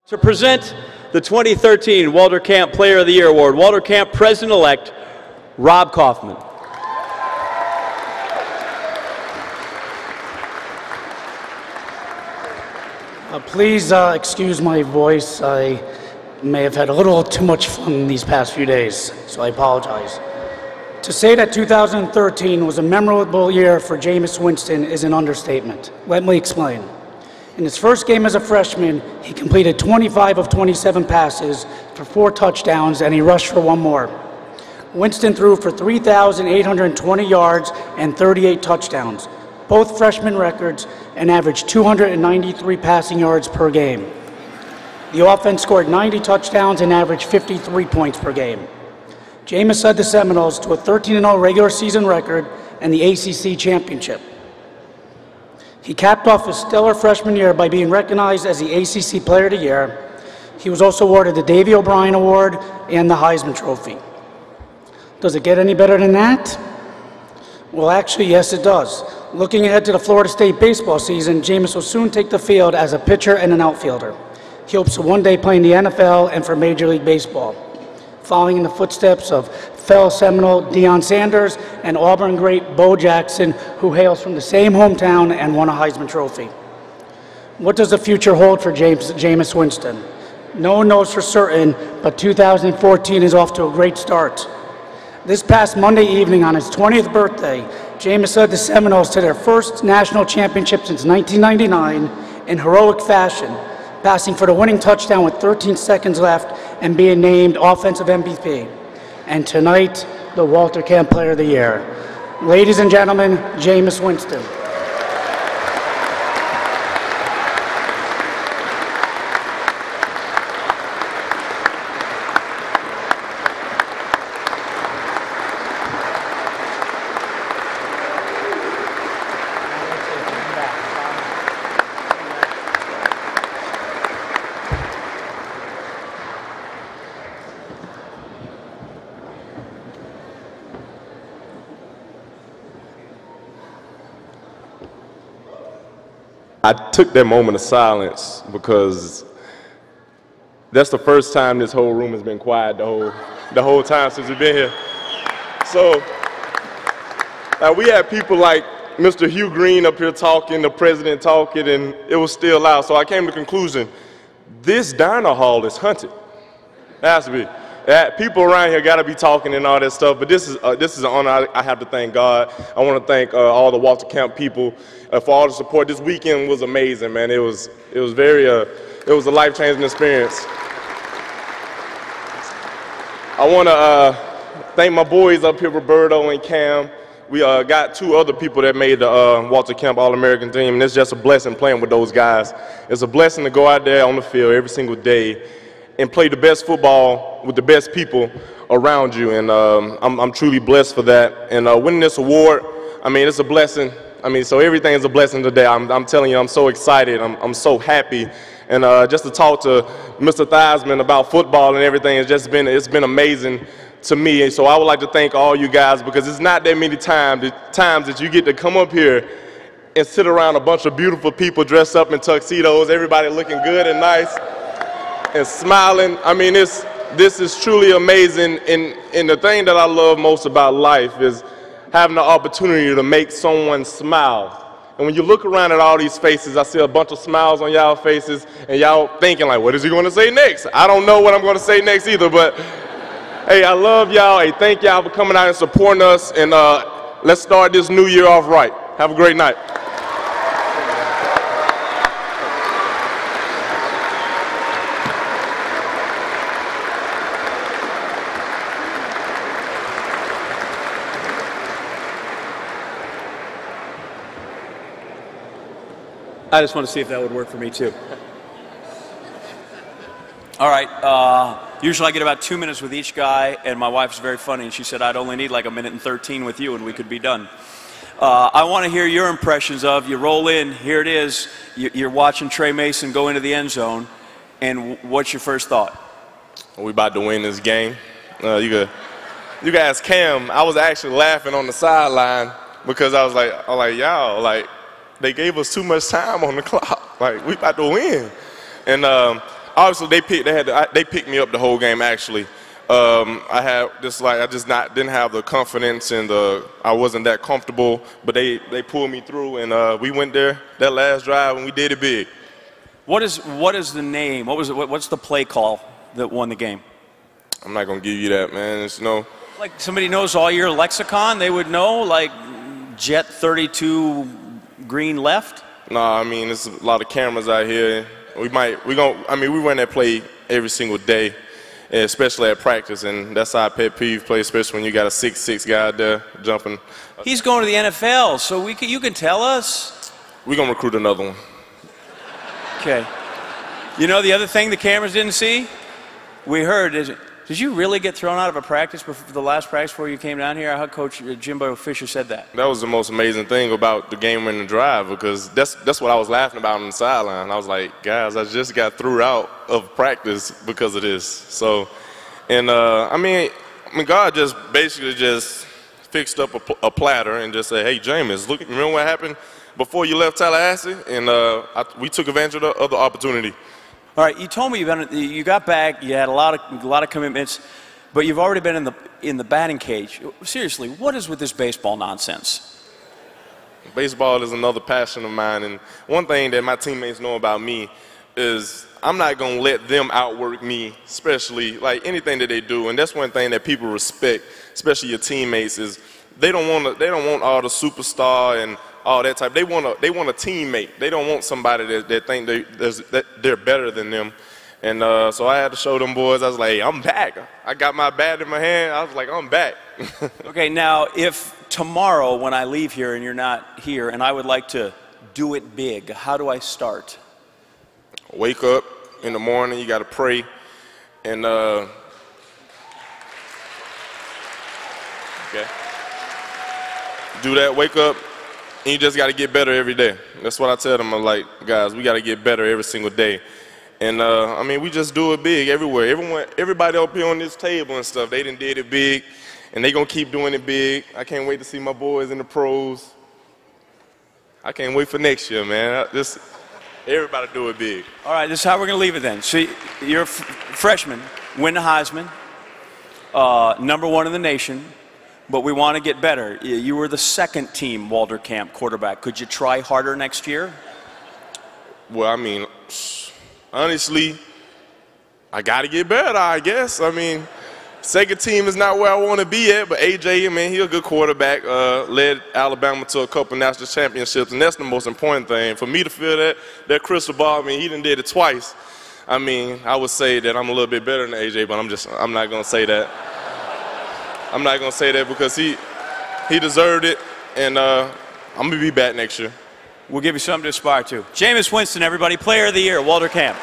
To present the 2013 Walter Camp Player of the Year Award, Walter Camp President-elect Rob Kaufman. Please excuse my voice. I may have had a little too much fun these past few days, so I apologize. To say that 2013 was a memorable year for Jameis Winston is an understatement. Let me explain. In his first game as a freshman, he completed 25 of 27 passes for 4 touchdowns, and he rushed for 1 more. Winston threw for 3,820 yards and 38 touchdowns, both freshman records, and averaged 293 passing yards per game. The offense scored 90 touchdowns and averaged 53 points per game. Jameis led the Seminoles to a 13-0 regular season record and the ACC championship. He capped off his stellar freshman year by being recognized as the ACC Player of the Year. He was also awarded the Davy O'Brien Award and the Heisman Trophy. Does it get any better than that? Well, actually, yes, it does. Looking ahead to the Florida State baseball season, Jameis will soon take the field as a pitcher and an outfielder. He hopes to one day play in the NFL and for Major League Baseball, following in the footsteps of fellow Seminole Deion Sanders and Auburn great Bo Jackson, who hails from the same hometown and won a Heisman Trophy. What does the future hold for Jameis Winston? No one knows for certain, but 2014 is off to a great start. This past Monday evening, on his 20th birthday, Jameis led the Seminoles to their first national championship since 1999 in heroic fashion, passing for the winning touchdown with 13 seconds left and being named Offensive MVP. And tonight, the Walter Camp Player of the Year. Ladies and gentlemen, Jameis Winston. I took that moment of silence because that's the first time this whole room has been quiet the whole time since we've been here. So we had people like Mr. Hugh Green up here talking, the president talking, and it was still loud. So I came to the conclusion, this diner hall is haunted. It has to be. People around here got to be talking and all that stuff, but this is an honor. I have to thank God. I want to thank all the Walter Camp people for all the support. This weekend was amazing, man. It was a life-changing experience. I want to thank my boys up here, Roberto and Cam. We got 2 other people that made the Walter Camp All-American team, and it's just a blessing playing with those guys. It's a blessing to go out there on the field every single day and play the best football with the best people around you, and I'm truly blessed for that. And winning this award, I mean, it's a blessing. I mean, so everything is a blessing today. I'm telling you, I'm so excited. I'm so happy. And just to talk to Mr. Theismann about football and everything, it's been amazing to me. And so I would like to thank all you guys, because it's not that many times that you get to come up here and sit around a bunch of beautiful people dressed up in tuxedos, everybody looking good and nice and smiling. I mean, this is truly amazing, and the thing that I love most about life is having the opportunity to make someone smile. And when you look around at all these faces, I see a bunch of smiles on y'all faces, and y'all thinking like, what is he going to say next? I don't know what I'm going to say next either, but hey, I love y'all. Hey, thank y'all for coming out and supporting us, and let's start this new year off right. Have a great night. I just want to see if that would work for me, too. All right. Usually I get about 2 minutes with each guy, and my wife's very funny, and she said I'd only need like 1 minute and 13 with you, and we could be done. I want to hear your impressions of, you roll in, here it is, you're watching Trey Mason go into the end zone, and what's your first thought? We about to win this game. You can ask Cam. I was actually laughing on the sideline because I was like, y'all, like, they gave us too much time on the clock. Like, we about to win. And obviously they picked me up the whole game actually. I didn't have the confidence and I wasn't that comfortable, but they pulled me through and we went there that last drive and we did it big. What is the name? What's the play call that won the game? I'm not gonna give you that, man. It's no. Like somebody knows all your lexicon, they would know, like Jet 32 green left? No, I mean there's a lot of cameras out here. We run that play every single day, especially at practice, and that's our pet peeve play, especially when you got a 6'6" guy out there jumping. He's going to the NFL, so you can tell us. We're gonna recruit another one. Okay. You know the other thing the cameras didn't see? We heard did you really get thrown out of a practice before the last practice before you came down here? I heard Coach Jimbo Fisher said that. That was the most amazing thing about the game-winning drive because that's what I was laughing about on the sideline. I was like, guys, I just got thrown out of practice because of this. So, and I mean, God just basically just fixed up a platter and just said, hey, Jameis, look, remember what happened before you left Tallahassee? And we took advantage of the opportunity. All right, you told me you got back, you had a lot of commitments, but you've already been in the batting cage. Seriously, what is with this baseball nonsense? Baseball is another passion of mine, and one thing that my teammates know about me is I'm not gonna let them outwork me, especially like anything that they do. And that's one thing that people respect, especially your teammates, is they don't want all the superstar and all that type. They want a teammate. They don't want somebody that think that they're better than them. And so I had to show them boys. I was like, hey, I'm back. I got my bat in my hand. I was like, I'm back. Okay, now if tomorrow when I leave here and you're not here and I would like to do it big, how do I start? Wake up in the morning. You got to pray and okay. Do that. Wake up. And you just got to get better every day. That's what I tell them. I'm like, guys, we got to get better every single day. And I mean, we just do it big everywhere. Everybody up here on this table and stuff, they done did it big, and they gonna keep doing it big. I can't wait to see my boys in the pros. I can't wait for next year, man. Everybody do it big. All right, this is how we're gonna leave it then. So you're a freshman, win the Heisman, #1 in the nation. But we want to get better. You were the second team Walter Camp quarterback. Could you try harder next year? Well, I mean, honestly, I got to get better, I guess. I mean, second team is not where I want to be at, but AJ, man, he's a good quarterback, led Alabama to a couple national championships, and that's the most important thing. For me to feel that crystal ball, I mean, he done did it twice. I mean, I would say that I'm a little bit better than AJ, but I'm not going to say that. I'm not going to say that because he deserved it, and I'm going to be back next year. We'll give you something to aspire to. Jameis Winston, everybody, Player of the Year, Walter Camp.